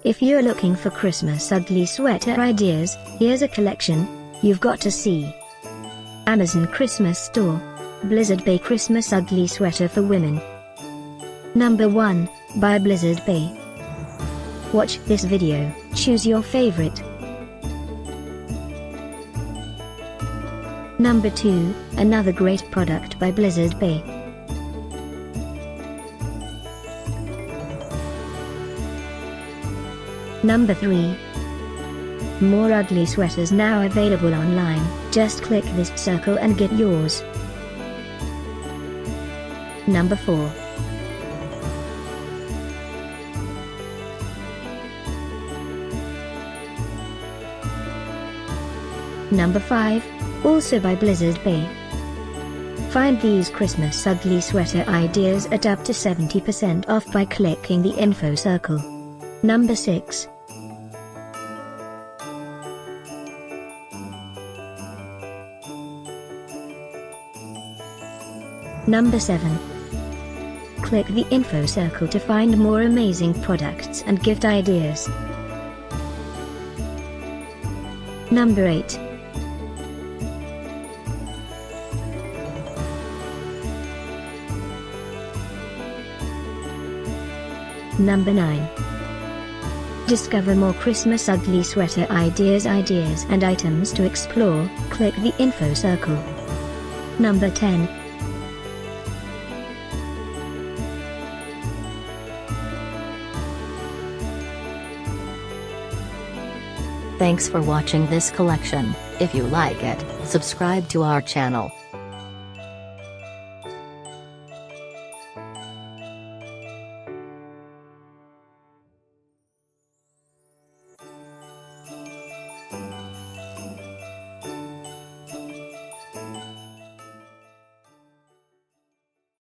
If you're looking for Christmas ugly sweater ideas, here's a collection you've got to see. Amazon Christmas Store. Blizzard Bay Christmas Ugly Sweater for Women. Number 1, by Blizzard Bay. Watch this video, choose your favorite. Number 2, another great product by Blizzard Bay. Number 3. More ugly sweaters now available online, just click this circle and get yours. Number 4. Number 5, also by Blizzard Bay. Find these Christmas ugly sweater ideas at up to 70% off by clicking the info circle. Number 6. Number 7. Click the info circle to find more amazing products and gift ideas. Number 8. Number 9. Discover more Christmas ugly sweater ideas and items to explore, click the info circle. Number 10. Thanks for watching this collection. If you like it, subscribe to our channel.